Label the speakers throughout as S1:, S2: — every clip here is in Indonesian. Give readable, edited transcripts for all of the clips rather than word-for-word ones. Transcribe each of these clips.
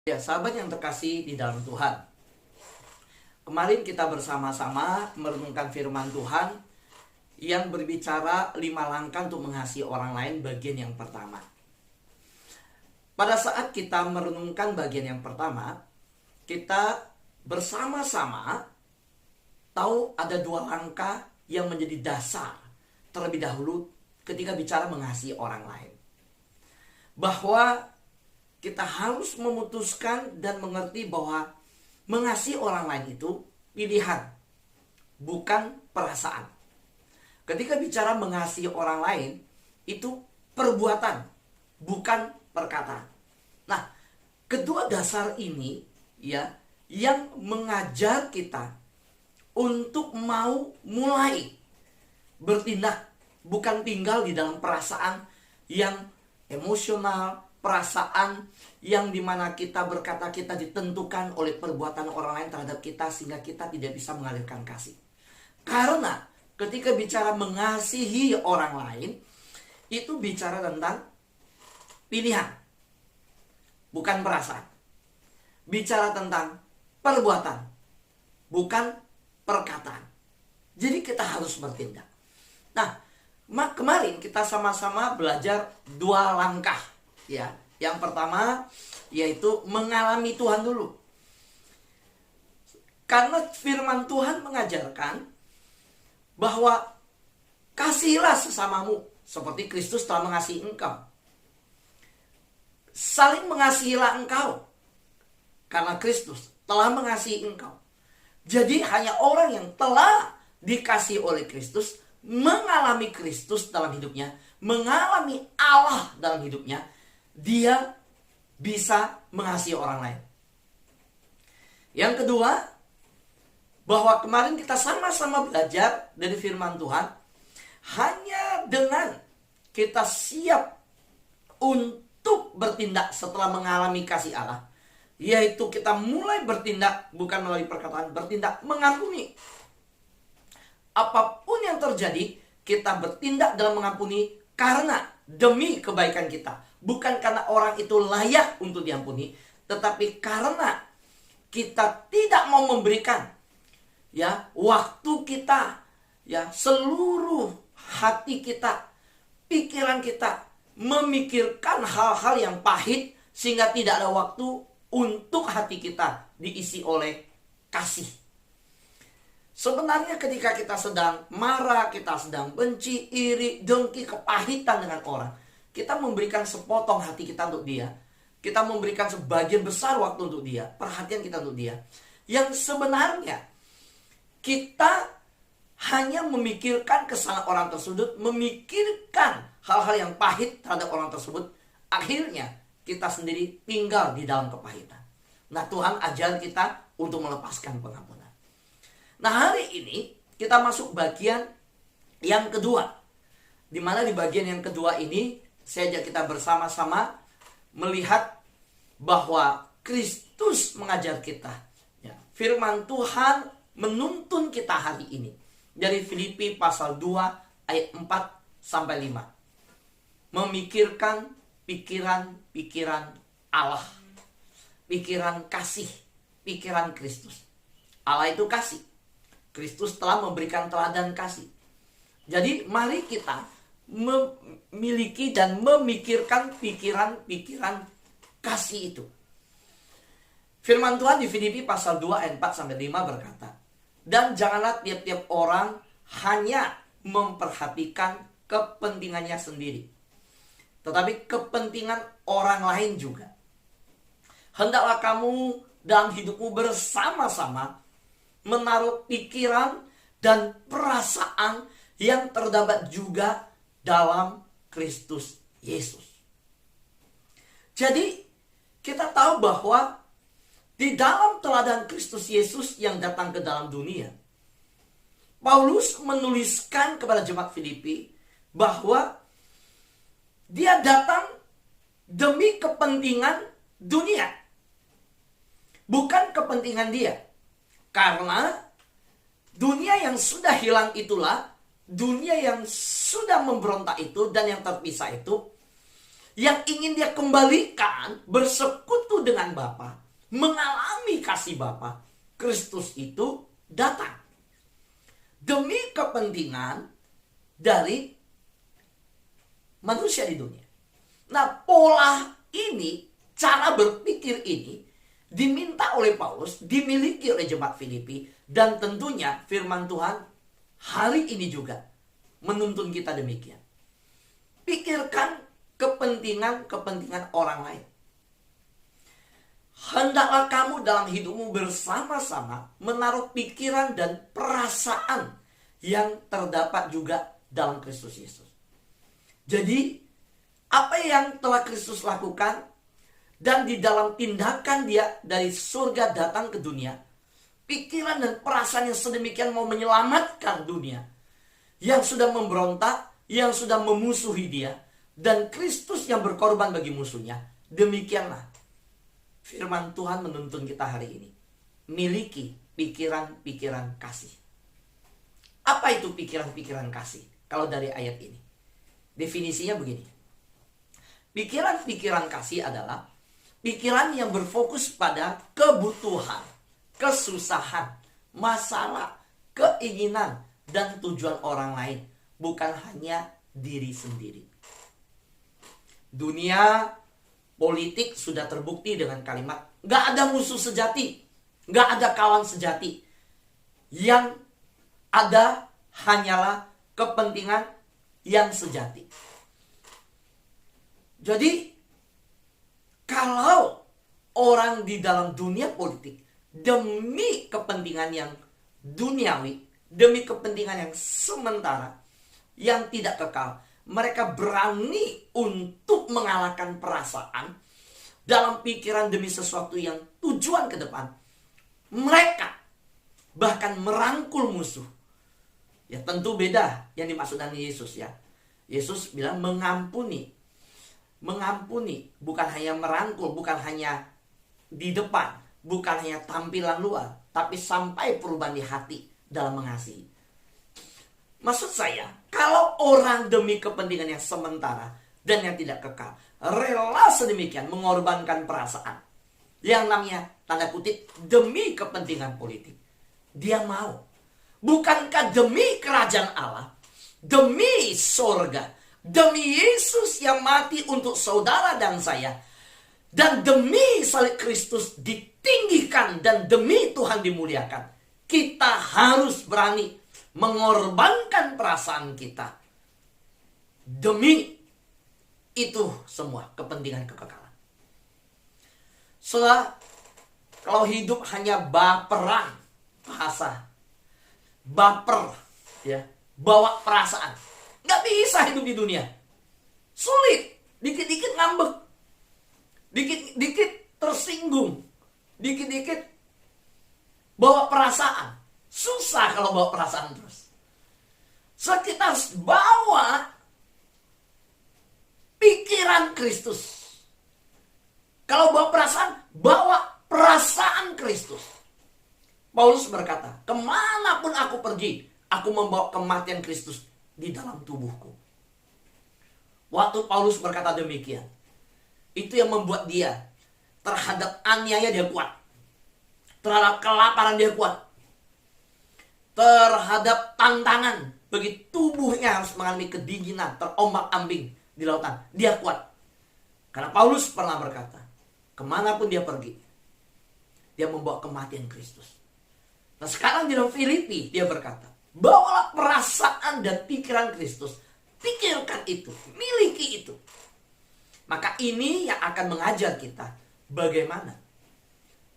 S1: Ya, sahabat yang terkasih di dalam Tuhan. Kemarin kita bersama-sama merenungkan firman Tuhan yang berbicara 5 langkah untuk mengasihi orang lain bagian yang pertama. Pada saat kita merenungkan bagian yang pertama, kita bersama-sama tahu ada 2 langkah yang menjadi dasar terlebih dahulu ketika bicara mengasihi orang lain. Bahwa kita harus memutuskan dan mengerti bahwa mengasihi orang lain itu pilihan, bukan perasaan. Ketika bicara mengasihi orang lain, itu perbuatan, bukan perkataan. Nah, kedua dasar ini ya yang mengajar kita untuk mau mulai bertindak, bukan tinggal di dalam perasaan yang emosional, perasaan yang dimana kita berkata kita ditentukan oleh perbuatan orang lain terhadap kita sehingga kita tidak bisa mengalirkan kasih. Karena ketika bicara mengasihi orang lain, itu bicara tentang pilihan, bukan perasaan. Bicara tentang perbuatan, bukan perkataan. Jadi kita harus bertindak. Nah, kemarin kita sama-sama belajar 2 langkah. Ya, yang pertama yaitu mengalami Tuhan dulu. Karena firman Tuhan mengajarkan bahwa kasihilah sesamamu seperti Kristus telah mengasihi engkau. Saling mengasihilah engkau karena Kristus telah mengasihi engkau. Jadi hanya orang yang telah dikasihi oleh Kristus, mengalami Kristus dalam hidupnya, mengalami Allah dalam hidupnya, dia bisa mengasihi orang lain. Yang kedua, bahwa kemarin kita sama-sama belajar dari firman Tuhan, hanya dengan kita siap untuk bertindak setelah mengalami kasih Allah, yaitu kita mulai bertindak bukan melalui perkataan, bertindak mengampuni. Apapun yang terjadi, kita bertindak dalam mengampuni karena demi kebaikan kita. Bukan karena orang itu layak untuk diampuni, tetapi karena kita tidak mau memberikan ya waktu kita, ya seluruh hati kita, pikiran kita memikirkan hal-hal yang pahit sehingga tidak ada waktu untuk hati kita diisi oleh kasih. Sebenarnya ketika kita sedang marah, kita sedang benci, iri, dengki, kepahitan dengan orang, kita memberikan sepotong hati kita untuk dia. Kita memberikan sebagian besar waktu untuk dia, perhatian kita untuk dia. Yang sebenarnya kita hanya memikirkan kesalahan orang tersebut, memikirkan hal-hal yang pahit terhadap orang tersebut. Akhirnya kita sendiri tinggal di dalam kepahitan. Nah, Tuhan ajar kita untuk melepaskan pengampunan. Nah, hari ini kita masuk bagian yang kedua. Di mana di bagian yang kedua ini saya ajak kita bersama-sama melihat bahwa Kristus mengajar kita. Ya, firman Tuhan menuntun kita hari ini. Dari Filipi pasal 2 ayat 4 sampai 5. Memikirkan pikiran-pikiran Allah. Pikiran kasih, pikiran Kristus. Allah itu kasih. Kristus telah memberikan teladan kasih. Jadi mari kita memiliki dan memikirkan pikiran-pikiran kasih itu. Firman Tuhan di Filipi pasal 2 ayat 4 sampai 5 berkata, "Dan janganlah tiap-tiap orang hanya memperhatikan kepentingannya sendiri, tetapi kepentingan orang lain juga. Hendaklah kamu dalam hidupmu bersama-sama menaruh pikiran dan perasaan yang terdapat juga dalam Kristus Yesus." Jadi kita tahu bahwa di dalam teladan Kristus Yesus yang datang ke dalam dunia, Paulus menuliskan kepada jemaat Filipi bahwa dia datang demi kepentingan dunia, bukan kepentingan dia. Karena dunia yang sudah hilang itulah, dunia yang sudah memberontak itu dan yang terpisah itu yang ingin dia kembalikan, bersekutu dengan Bapa, mengalami kasih Bapa, Kristus itu datang demi kepentingan dari manusia di dunia. Nah, pola ini, cara berpikir ini diminta oleh Paulus, dimiliki oleh jemaat Filipi, dan tentunya firman Tuhan hari ini juga menuntun kita demikian. Pikirkan kepentingan orang lain. Hendaklah kamu dalam hidupmu bersama-sama menaruh pikiran dan perasaan yang terdapat juga dalam Kristus Yesus. Jadi, apa yang telah Kristus lakukan dan di dalam tindakan dia dari surga datang ke dunia, pikiran dan perasaan yang sedemikian mau menyelamatkan dunia, yang sudah memberontak, yang sudah memusuhi dia, dan Kristus yang berkorban bagi musuhnya, demikianlah firman Tuhan menuntun kita hari ini. Miliki pikiran-pikiran kasih. Apa itu pikiran-pikiran kasih? Kalau dari ayat ini, definisinya begini. Pikiran-pikiran kasih adalah pikiran yang berfokus pada kebutuhan, kesusahan, masalah, keinginan, dan tujuan orang lain, bukan hanya diri sendiri. Dunia politik sudah terbukti dengan kalimat, gak ada musuh sejati, gak ada kawan sejati. Yang ada hanyalah kepentingan yang sejati. Jadi, kalau orang di dalam dunia politik demi kepentingan yang duniawi, demi kepentingan yang sementara, yang tidak kekal, mereka berani untuk mengalahkan perasaan dalam pikiran demi sesuatu yang tujuan ke depan. Mereka bahkan merangkul musuh. Ya tentu beda yang dimaksud dengan Yesus ya. Yesus bilang mengampuni. Mengampuni, bukan hanya merangkul, bukan hanya di depan, bukan hanya tampilan luar, tapi sampai perubahan di hati dalam mengasihi. Maksud saya, kalau orang demi kepentingan yang sementara dan yang tidak kekal, rela sedemikian mengorbankan perasaan, yang namanya tanda kutip demi kepentingan politik, dia mau. Bukankah demi kerajaan Allah, demi surga, demi Yesus yang mati untuk saudara dan saya, dan demi salib Kristus ditinggikan, dan demi Tuhan dimuliakan, kita harus berani mengorbankan perasaan kita demi itu semua kepentingan kekekalan. Saudara, kalau hidup hanya baperan, bahasa baper ya, bawa perasaan, nggak bisa hidup di dunia. Sulit, dikit-dikit ngambek, dikit-dikit tersinggung, dikit-dikit bawa perasaan. Susah kalau bawa perasaan terus. So, kita harus bawa pikiran Kristus. Kalau bawa perasaan Kristus. Paulus berkata, kemanapun aku pergi, aku membawa kematian Kristus di dalam tubuhku. Waktu Paulus berkata demikian, itu yang membuat dia terhadap aniaya dia kuat, terhadap kelaparan dia kuat, terhadap tantangan bagi tubuhnya harus mengalami kedinginan, terombak-ambing di lautan, dia kuat. Karena Paulus pernah berkata, kemanapun dia pergi, dia membawa kematian Kristus. Nah sekarang di dalam Filipi dia berkata, bawalah perasaan dan pikiran Kristus. Pikirkan itu, miliki itu. Maka ini yang akan mengajar kita bagaimana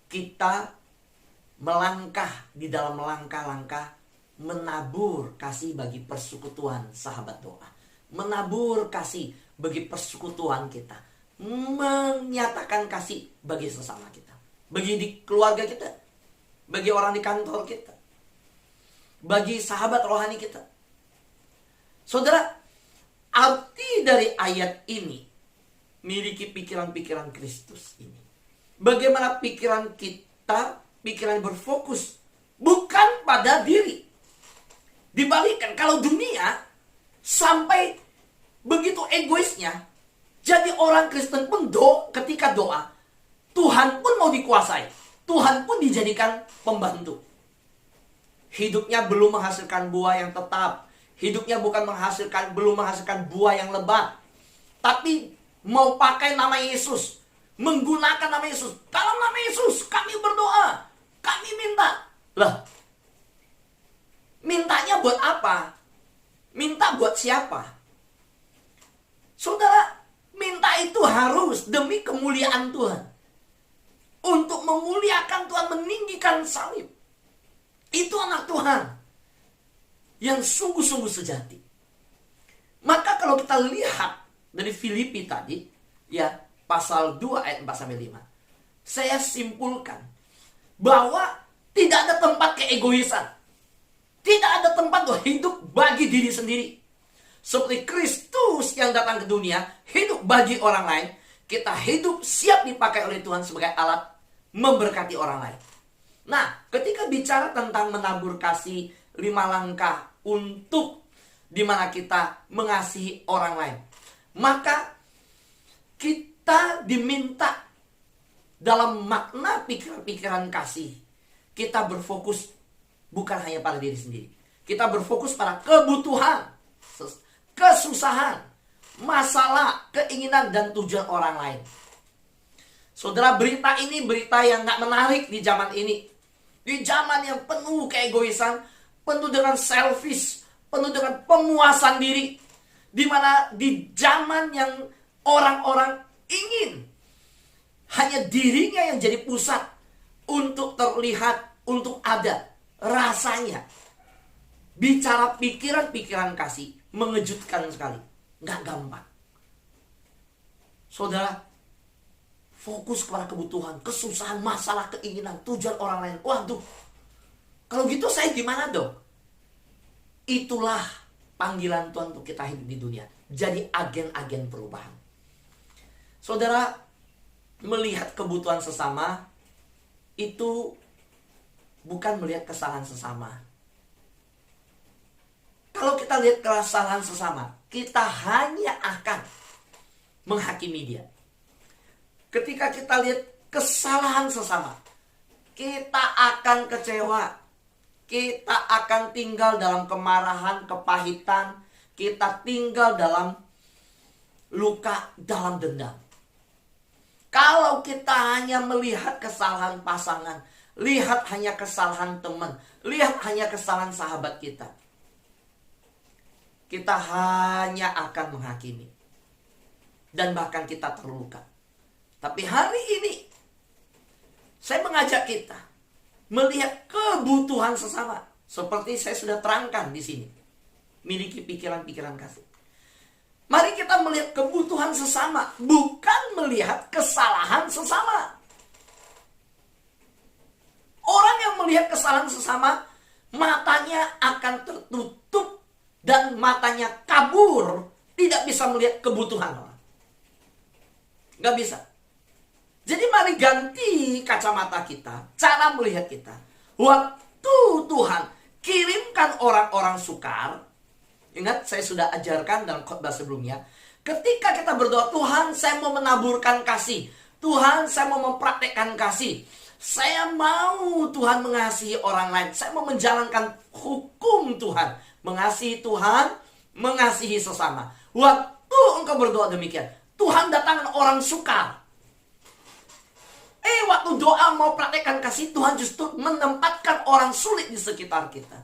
S1: kita melangkah di dalam langkah-langkah menabur kasih bagi persekutuan sahabat doa. Menabur kasih bagi persekutuan kita. Menyatakan kasih bagi sesama kita. Bagi di keluarga kita. Bagi orang di kantor kita. Bagi sahabat rohani kita. Saudara, arti dari ayat ini miliki pikiran-pikiran Kristus ini. Bagaimana pikiran kita, pikiran berfokus bukan pada diri. Dibalikkan, kalau dunia sampai begitu egoisnya, Jadi orang Kristen pun ketika doa, Tuhan pun mau dikuasai. Tuhan pun dijadikan pembantu. Hidupnya belum menghasilkan buah yang tetap. Hidupnya belum menghasilkan buah yang lebat. Tapi mau pakai nama Yesus, menggunakan nama Yesus. Dalam nama Yesus kami berdoa, kami minta. Lah, mintanya buat apa? Minta buat siapa? Saudara, minta itu harus demi kemuliaan Tuhan. Untuk memuliakan Tuhan, meninggikan salib. Itu anak Tuhan yang sungguh-sungguh sejati. Maka kalau kita lihat dari Filipi tadi, ya, pasal 2 ayat 4 sampai 5. Saya simpulkan bahwa tidak ada tempat keegoisan. Tidak ada tempat untuk hidup bagi diri sendiri. Seperti Kristus yang datang ke dunia, hidup bagi orang lain. Kita hidup siap dipakai oleh Tuhan sebagai alat memberkati orang lain. Nah, ketika bicara tentang menabur kasih 5 langkah untuk dimana kita mengasihi orang lain, maka kita diminta dalam makna pikiran-pikiran kasih, kita berfokus bukan hanya pada diri sendiri. Kita berfokus pada kebutuhan, kesusahan, masalah, keinginan, dan tujuan orang lain. Saudara, berita ini berita yang gak menarik di zaman ini. Di zaman yang penuh keegoisan, penuh dengan selfish, penuh dengan pemuasan diri. Dimana di zaman yang orang-orang ingin hanya dirinya yang jadi pusat untuk terlihat, untuk ada. Rasanya bicara pikiran-pikiran kasih mengejutkan sekali. Gak gampang. Saudara, fokus kepada kebutuhan, kesusahan, masalah, keinginan, tujuan orang lain. Waduh, kalau gitu saya gimana dong? Itulah panggilan Tuhan untuk kita hidup di dunia. Jadi agen-agen perubahan. Saudara, melihat kebutuhan sesama itu bukan melihat kesalahan sesama. Kalau kita lihat kesalahan sesama, kita hanya akan menghakimi dia. Ketika kita lihat kesalahan sesama, kita akan kecewa. Kita akan tinggal dalam kemarahan, kepahitan. Kita tinggal dalam luka, dalam dendam. Kalau kita hanya melihat kesalahan pasangan, lihat hanya kesalahan teman, lihat hanya kesalahan sahabat kita, kita hanya akan menghakimi. Dan bahkan kita terluka. Tapi hari ini saya mengajak kita melihat kebutuhan sesama. Seperti saya sudah terangkan di sini. Miliki pikiran-pikiran kasih. Mari kita melihat kebutuhan sesama, bukan melihat kesalahan sesama. Orang yang melihat kesalahan sesama, matanya akan tertutup dan matanya kabur, tidak bisa melihat kebutuhan orang. Gak bisa. Jadi mari ganti kacamata kita, cara melihat kita. Waktu Tuhan kirimkan orang-orang sukar, ingat saya sudah ajarkan dalam khotbah sebelumnya, ketika kita berdoa, Tuhan saya mau menaburkan kasih, Tuhan saya mau mempraktekkan kasih, saya mau Tuhan mengasihi orang lain, saya mau menjalankan hukum Tuhan, mengasihi Tuhan, mengasihi sesama. Waktu engkau berdoa demikian, Tuhan datangkan orang sukar. Waktu doa mau praktekkan kasih, Tuhan justru menempatkan orang sulit di sekitar kita.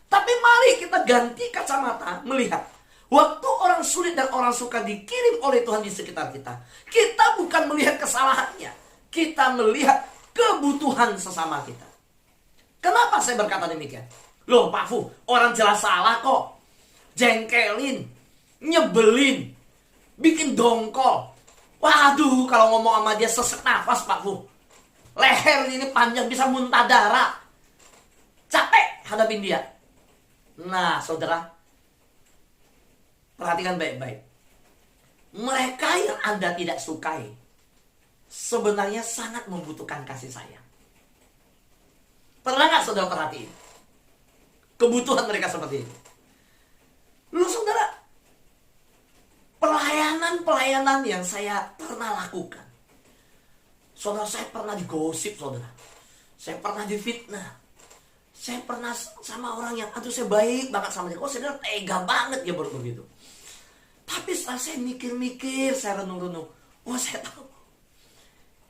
S1: Tapi mari kita ganti kacamata melihat. Waktu orang sulit dan orang sukar dikirim oleh Tuhan di sekitar kita, kita bukan melihat kesalahannya, kita melihat kebutuhan sesama kita. Kenapa saya berkata demikian? Loh Pak Fu, orang jelas salah kok. Jengkelin, nyebelin, bikin dongkol. Waduh, kalau ngomong sama dia sesek nafas Pak Fu. Leher ini panjang bisa muntah darah. Capek hadapin dia. Nah saudara, perhatikan baik-baik. Mereka yang Anda tidak sukai sebenarnya sangat membutuhkan kasih sayang. Pernah gak saudara perhatiin kebutuhan mereka seperti itu? Lu saudara, pelayanan-pelayanan yang saya pernah lakukan. Saudara, saya pernah digosip, saudara. Saya pernah difitnah. Saya pernah sama orang yang, aduh saya baik banget sama dia. Kok saya bilang tega banget ya baru begitu. Tapi setelah saya mikir-mikir, saya renung-renung. Wah, saya tahu.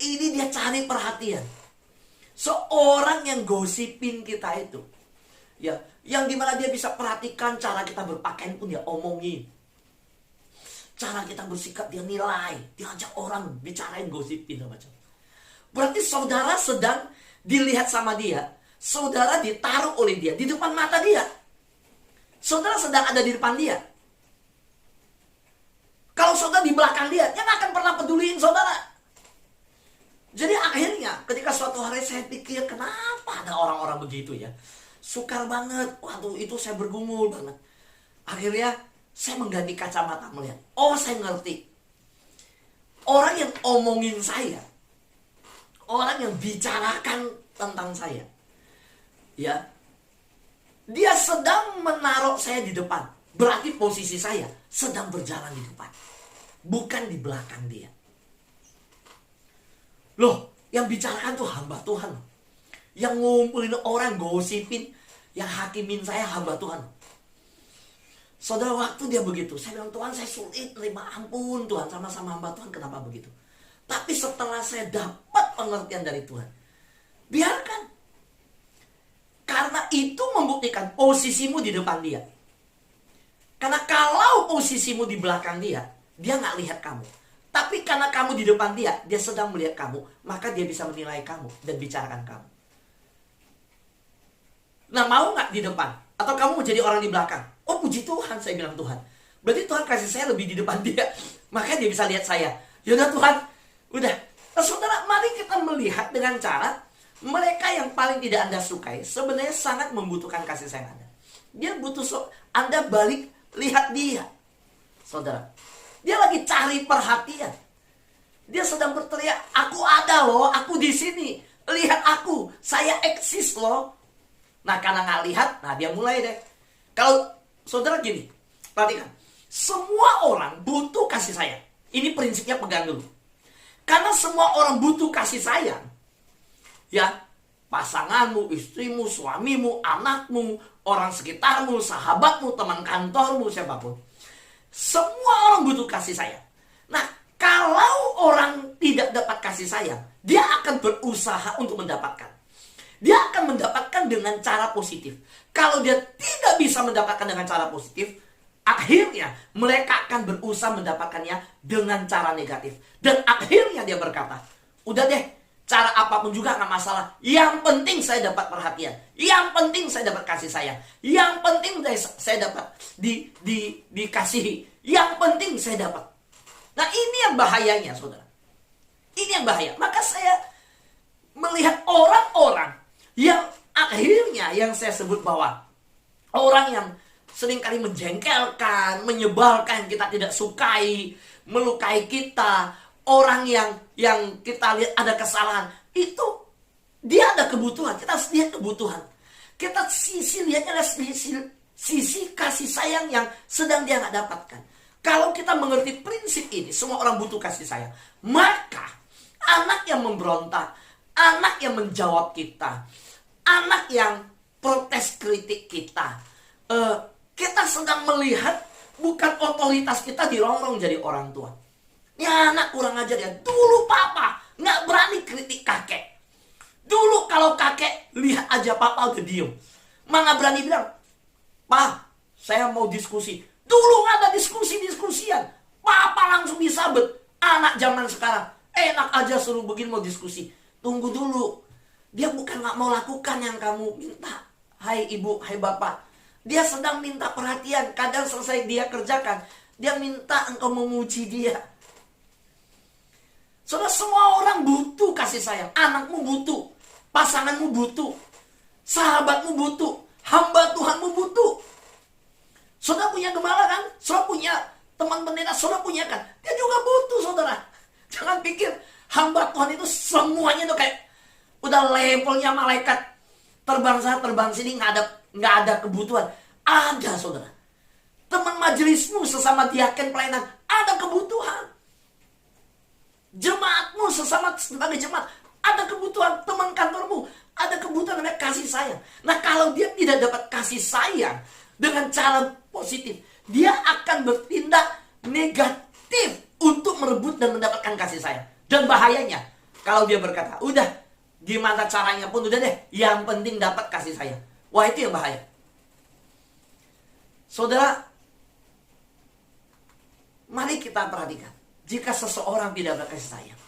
S1: Ini dia cari perhatian. Seorang yang gosipin kita itu. Ya, yang dimana dia bisa perhatikan cara kita berpakaian pun dia omongin. Cara kita bersikap dia nilai. Dia ajak orang bicarain, gosipin macam. Berarti saudara sedang dilihat sama dia. Saudara ditaruh oleh dia di depan mata dia. Saudara sedang ada di depan dia. Kalau saudara di belakang dia nggak akan pernah peduliin saudara. Jadi akhirnya ketika suatu hari saya pikir, kenapa ada orang-orang begitu ya. Sukar banget. Waduh, itu saya bergumul banget. Akhirnya saya mengganti kacamata melihat. Oh, saya ngerti. Orang yang omongin saya, orang yang bicarakan tentang saya, ya, dia sedang menaruh saya di depan. Berarti posisi saya sedang berjalan di depan, bukan di belakang dia. Loh, yang bicarakan tuh hamba Tuhan. Yang ngumpulin orang, gosipin, yang hakimin saya hamba Tuhan. Saudara, waktu dia begitu, saya bilang, Tuhan, saya sulit terima, ampun Tuhan, sama-sama hamba Tuhan, kenapa begitu? Tapi setelah saya dapat pengertian dari Tuhan, biarkan. Karena itu membuktikan posisimu di depan dia. Karena kalau posisimu di belakang dia, dia nggak lihat kamu. Tapi karena kamu di depan dia, dia sedang melihat kamu, maka dia bisa menilai kamu dan bicarakan kamu. Nah, mau nggak di depan? Atau kamu mau jadi orang di belakang? Oh, puji Tuhan, saya bilang Tuhan. Berarti Tuhan kasih saya lebih di depan dia. Maka dia bisa lihat saya. Yaudah Tuhan, udah. Nah, saudara, mari kita melihat dengan cara mereka yang paling tidak Anda sukai sebenarnya sangat membutuhkan kasih sayang Anda. Dia butuh Anda balik, lihat dia. Saudara, dia lagi cari perhatian. Dia sedang berteriak, aku ada loh, aku di sini. Lihat aku, saya eksis loh. Nah, karena nggak lihat, nah dia mulai deh. Kalau saudara gini, perhatikan. Semua orang butuh kasih sayang. Ini prinsipnya pegang dulu. Karena semua orang butuh kasih sayang. Ya, pasanganmu, istrimu, suamimu, anakmu, orang sekitarmu, sahabatmu, teman kantormu, siapapun. Semua orang butuh kasih sayang. Nah, kalau orang tidak dapat kasih sayang, dia akan berusaha untuk mendapatkan. Dia akan mendapatkan dengan cara positif. Kalau dia tidak bisa mendapatkan dengan cara positif, akhirnya mereka akan berusaha mendapatkannya dengan cara negatif. Dan akhirnya dia berkata, udah deh, cara apapun juga gak masalah. Yang penting saya dapat perhatian. Yang penting saya dapat kasih sayang. Yang penting saya dapat dikasihi. Yang penting saya dapat. Nah, ini yang bahayanya, saudara. Ini yang bahaya. Maka saya melihat orang-orang yang akhirnya yang saya sebut bahwa orang yang seringkali menjengkelkan, menyebalkan, kita tidak sukai, melukai kita, orang yang kita lihat ada kesalahan, itu dia ada kebutuhan. Kita harus lihat kebutuhan. Kita lihatnya adalah sisi kasih sayang yang sedang dia nggak dapatkan. Kalau kita mengerti prinsip ini, semua orang butuh kasih sayang, maka anak yang memberontak, anak yang menjawab kita, anak yang protes kritik kita, kita sedang melihat bukan otoritas kita dirongrong jadi orang tua. Ya, anak kurang ajar ya. Dulu papa nggak berani kritik kakek. Dulu kalau kakek lihat aja papa udah diem, mana berani bilang, "Pa, saya mau diskusi." Dulu nggak ada diskusian. Papa langsung disabet. Anak zaman sekarang enak aja suruh begini mau diskusi. Tunggu dulu. Dia bukan nggak mau lakukan yang kamu minta. Hai ibu, hai bapak. Dia sedang minta perhatian. Kadang selesai dia kerjakan, dia minta engkau memuji dia. Saudara, semua orang butuh kasih sayang. Anakmu butuh, pasanganmu butuh, sahabatmu butuh, hamba Tuhanmu butuh. Saudara punya gembala kan? Saudara punya teman pendeta, saudara punya kan? Dia juga butuh, saudara. Jangan pikir hamba Tuhan itu semuanya tuh kayak udah levelnya malaikat, terbang sana terbang sini, nggak ada kebutuhan. Ada, saudara. Teman majelismu sesama diaken pelayanan ada kebutuhan. Jemaatmu sesama sebagai jemaat ada kebutuhan, teman kantormu ada kebutuhan namanya kasih sayang. Nah, kalau dia tidak dapat kasih sayang dengan cara positif, dia akan bertindak negatif untuk merebut dan mendapatkan kasih sayang. Dan bahayanya kalau dia berkata, udah gimana caranya pun udah deh, yang penting dapat kasih sayang. Wah, itu yang bahaya. Saudara, mari kita perhatikan. Jika seseorang tidak ada kasih sayang,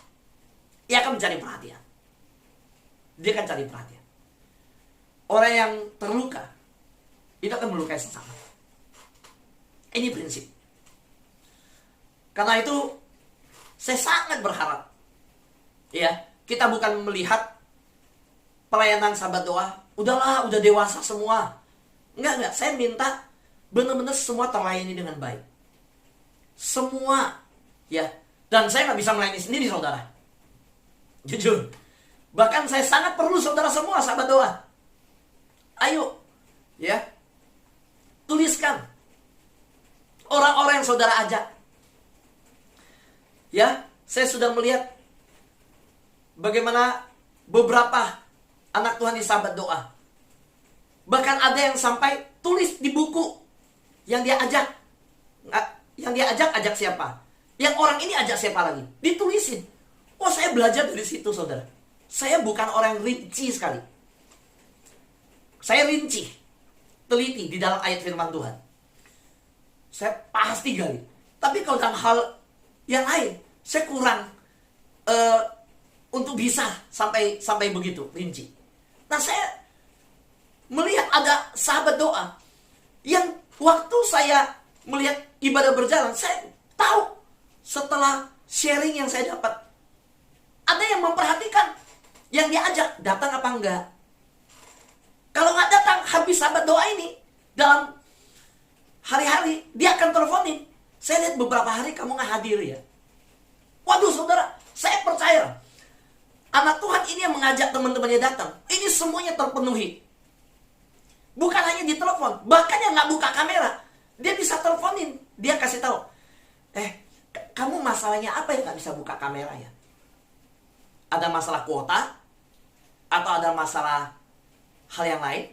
S1: ia akan mencari perhatian. Dia akan cari perhatian. Orang yang terluka, itu akan melukai sesama. Ini prinsip. Karena itu, saya sangat berharap, ya, kita bukan melihat pelayanan sahabat doa, udahlah, udah dewasa semua. Enggak. Saya minta benar-benar semua terlayani dengan baik. Semua, ya. Dan saya nggak bisa melayani sendiri, saudara. Jujur. Bahkan saya sangat perlu saudara semua, sahabat doa. Ayo, ya. Tuliskan orang-orang yang saudara ajak. Ya, saya sudah melihat bagaimana beberapa anak Tuhan di sahabat doa. Bahkan ada yang sampai tulis di buku yang dia ajak. Yang dia ajak siapa? Yang orang ini ajak siapa lagi? Ditulisin. Oh, saya belajar dari situ, saudara. Saya bukan orang yang rinci sekali. Saya rinci, teliti di dalam ayat firman Tuhan. Saya pasti gali. Tapi kalau dalam hal yang lain, saya kurang untuk bisa sampai begitu rinci. Nah, saya melihat ada sahabat doa yang waktu saya melihat ibadah berjalan, saya tahu setelah sharing yang saya dapat, ada yang memperhatikan yang diajak datang apa enggak. Kalau nggak datang, habis sahabat doa ini dalam hari-hari dia akan teleponin. Saya lihat beberapa hari kamu nggak hadir ya. Waduh, saudara, saya percaya anak Tuhan ini yang mengajak teman-temannya datang, ini semuanya terpenuhi. Bukan hanya di telepon, bahkan yang nggak buka kamera, dia bisa teleponin. Dia kasih tahu, kamu masalahnya apa yang nggak bisa buka kamera ya? Ada masalah kuota? Atau ada masalah hal yang lain?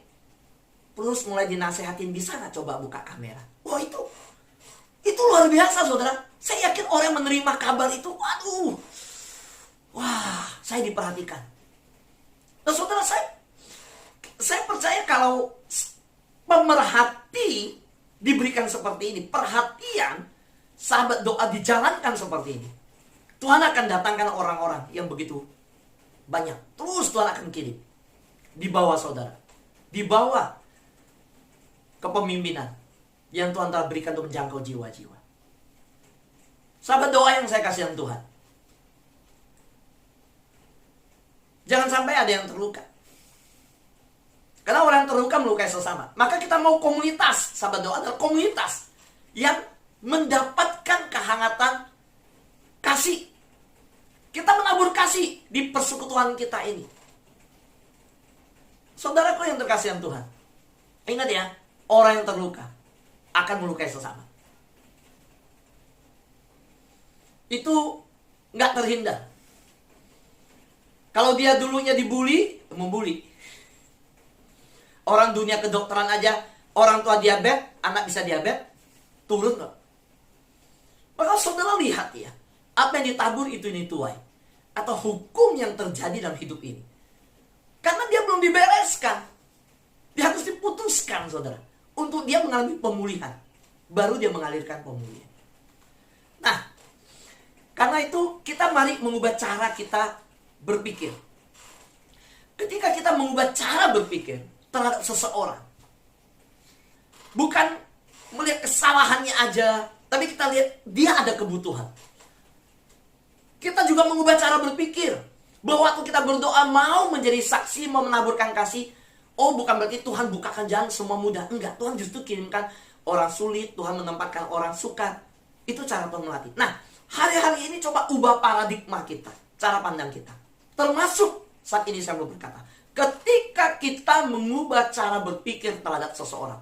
S1: Terus mulai dinasehatin, bisa nggak coba buka kamera? Wah, itu luar biasa, saudara. Saya yakin orang yang menerima kabar itu, waduh, wah, saya diperhatikan. Nah, saudara, saya percaya kalau pemerhati diberikan seperti ini, perhatian sahabat doa dijalankan seperti ini, Tuhan akan datangkan orang-orang yang begitu banyak. Terus Tuhan akan kirim di bawah saudara, di bawah kepemimpinan yang Tuhan telah berikan untuk menjangkau jiwa-jiwa. Sahabat doa yang saya kasihan Tuhan, jangan sampai ada yang terluka. Karena orang yang terluka melukai sesama. Maka kita mau komunitas, sahabat doa adalah komunitas yang mendapatkan kehangatan kasih. Kita menabur kasih di persekutuan kita ini. Saudaraku yang terkasihan Tuhan, ingat ya, orang yang terluka akan melukai sesama. Itu nggak terhindar. Kalau dia dulunya dibully, membuli. Orang dunia kedokteran aja, orang tua diabetes, anak bisa diabetes, turun loh. Maka saudara lihat ya, apa yang ditabur itu dituai. Atau hukum yang terjadi dalam hidup ini. Karena dia belum dibereskan. Dia harus diputuskan, saudara. Untuk dia mengalami pemulihan. Baru dia mengalirkan pemulihan. Nah, karena itu kita mari mengubah cara kita berpikir. Ketika kita mengubah cara berpikir terhadap seseorang, bukan melihat kesalahannya aja, tapi kita lihat dia ada kebutuhan. Kita juga mengubah cara berpikir, bahwa waktu kita berdoa mau menjadi saksi, mau menaburkan kasih, oh bukan berarti Tuhan bukakan jalan semua mudah. Enggak, Tuhan justru kirimkan orang sulit, Tuhan menempatkan orang sukar. Itu cara Tuhan melatih. Nah, hari-hari ini coba ubah paradigma kita, cara pandang kita. Termasuk saat ini saya mau berkata, ketika kita mengubah cara berpikir terhadap seseorang,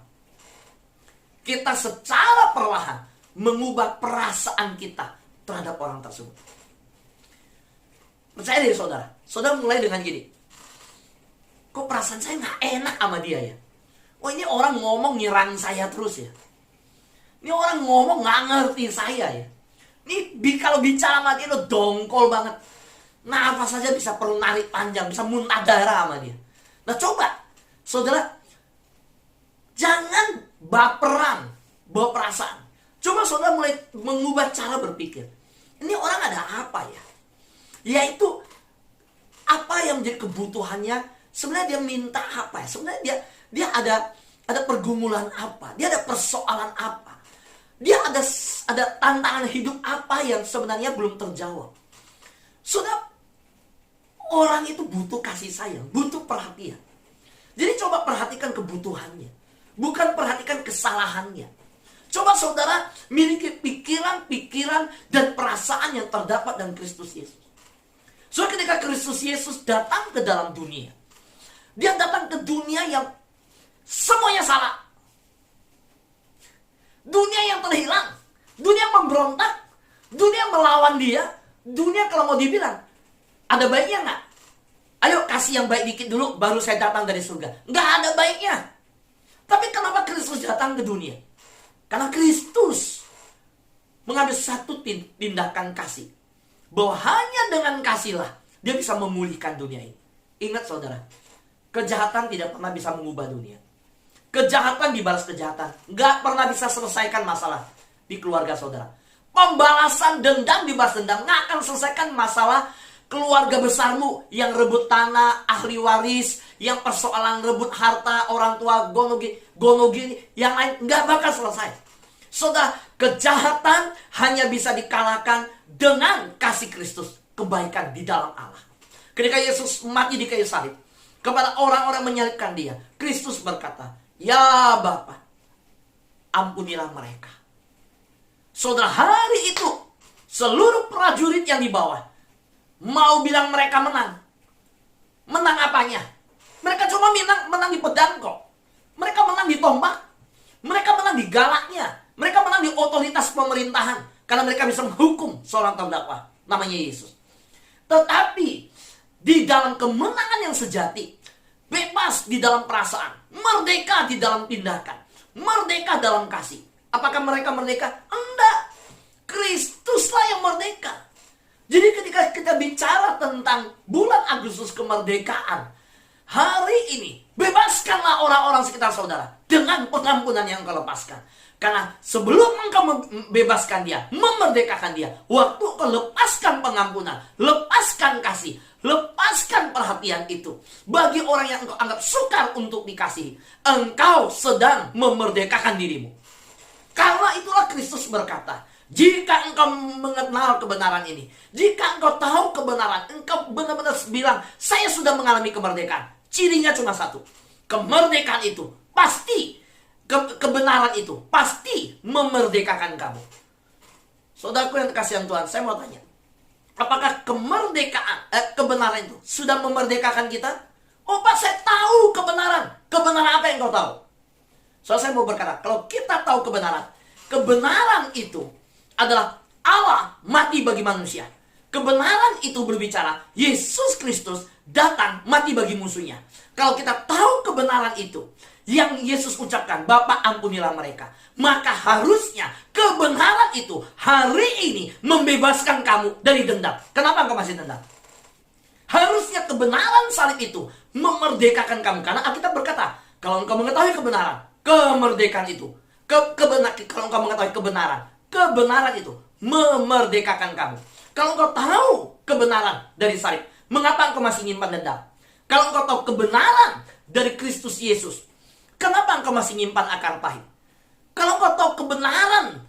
S1: kita secara perlahan mengubah perasaan kita terhadap orang tersebut. Percaya deh saudara. Saudara mulai dengan gini. Kok perasaan saya gak enak sama dia ya? Wah, ini orang ngomong nyerang saya terus ya. Ini orang ngomong gak ngerti saya ya. Ini kalau bicara sama dia lo dongkol banget. Nafas saja bisa perlu narik panjang, bisa muntah darah sama dia. Nah coba, saudara, jangan baperan, bawa perasaan. Coba saudara mulai mengubah cara berpikir. Ini orang ada apa ya? Yaitu apa yang menjadi kebutuhannya. Sebenarnya dia minta apa ya? Sebenarnya dia ada pergumulan apa? Dia ada persoalan apa? Dia ada tantangan hidup apa yang sebenarnya belum terjawab. Saudara, orang itu butuh kasih sayang, butuh perhatian. Jadi coba perhatikan kebutuhannya, bukan perhatikan kesalahannya. Coba saudara miliki pikiran dan perasaan yang terdapat dalam Kristus Yesus. So ketika Kristus Yesus datang ke dalam dunia, dia datang ke dunia yang semuanya salah. Dunia yang terhilang, dunia memberontak, dunia melawan dia, dunia kalau mau dibilang, ada baiknya nggak? Ayo kasih yang baik dikit dulu, baru saya datang dari surga. Nggak ada baiknya. Tapi kenapa Kristus datang ke dunia? Karena Kristus mengambil satu tindakan kasih. Bahwa hanya dengan kasihlah dia bisa memulihkan dunia ini. Ingat saudara, kejahatan tidak pernah bisa mengubah dunia. Kejahatan dibalas kejahatan. Nggak pernah bisa selesaikan masalah di keluarga saudara. Pembalasan dendam dibalas dendam nggak akan selesaikan masalah keluarga besarmu yang rebut tanah, ahli waris, yang persoalan rebut harta, orang tua, gonogi, yang lain nggak bakal selesai. Saudara, kejahatan hanya bisa dikalahkan dengan kasih Kristus, kebaikan di dalam Allah. Ketika Yesus mati di kayu salib, kepada orang-orang menyalibkan dia, Kristus berkata, "Ya Bapa, ampunilah mereka." Saudara, hari itu seluruh prajurit yang di bawah mau bilang mereka menang. Menang apanya? Mereka cuma menang di pedang kok. Mereka menang di tombak. Mereka menang di galaknya. Mereka menang di otoritas pemerintahan. Karena mereka bisa menghukum seorang terdakwa, namanya Yesus. Tetapi di dalam kemenangan yang sejati, bebas di dalam perasaan, merdeka di dalam tindakan, merdeka dalam kasih. Apakah mereka merdeka? Enggak. Kristuslah yang merdeka. Jadi ketika kita bicara tentang bulan Agustus kemerdekaan, hari ini bebaskanlah orang-orang sekitar saudara dengan pengampunan yang kau lepaskan. Karena sebelum engkau membebaskan dia, memerdekakan dia, waktu kau lepaskan pengampunan, lepaskan kasih, lepaskan perhatian itu bagi orang yang engkau anggap sukar untuk dikasihi, engkau sedang memerdekakan dirimu. Karena itulah Kristus berkata, jika engkau mengenal kebenaran ini, jika engkau tahu kebenaran, engkau benar-benar bilang, saya sudah mengalami kemerdekaan. Cirinya cuma satu, kemerdekaan itu pasti, kebenaran itu pasti memerdekakan kamu. Saudaraku yang kasihan Tuhan, saya mau tanya, apakah kebenaran itu sudah memerdekakan kita? Oh Pak, saya tahu kebenaran. Kebenaran apa yang kau tahu? Saya mau berkata, kalau kita tahu kebenaran itu adalah Allah mati bagi manusia. Kebenaran itu berbicara Yesus Kristus datang mati bagi musuhnya. Kalau kita tahu kebenaran itu yang Yesus ucapkan, Bapa ampunilah mereka, maka harusnya kebenaran itu hari ini membebaskan kamu dari dendam. Kenapa engkau masih dendam? Harusnya kebenaran salib itu memerdekakan kamu. Karena Alkitab berkata, kalau engkau mengetahui kebenaran, kemerdekaan itu, kalau engkau mengetahui kebenaran itu memerdekakan kamu. Kalau engkau tahu kebenaran dari salib, mengapa engkau masih nyimpan dendam? Kalau engkau tahu kebenaran dari Kristus Yesus, kenapa engkau masih nyimpan akar pahit? Kalau engkau tahu kebenaran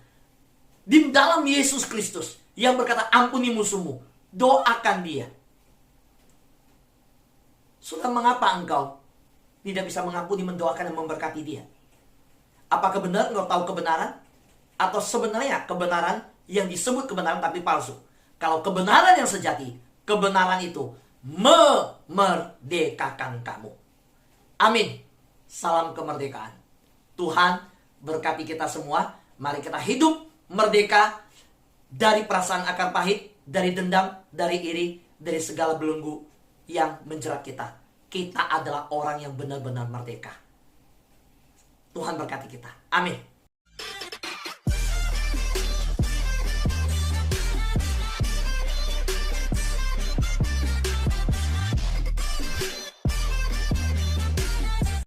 S1: di dalam Yesus Kristus yang berkata ampuni musuhmu, doakan dia. Sudah mengapa engkau tidak bisa mengampuni, mendoakan dan memberkati dia? Apakah benar engkau tahu kebenaran? Atau sebenarnya kebenaran yang disebut kebenaran tapi palsu? Kalau kebenaran yang sejati, kebenaran itu memerdekakan kamu. Amin. Salam kemerdekaan. Tuhan berkati kita semua. Mari kita hidup Merdeka dari perasaan akar pahit, dari dendam, dari iri, dari segala belenggu yang menjerat kita. Kita adalah orang yang benar-benar merdeka. Tuhan berkati kita. Amin.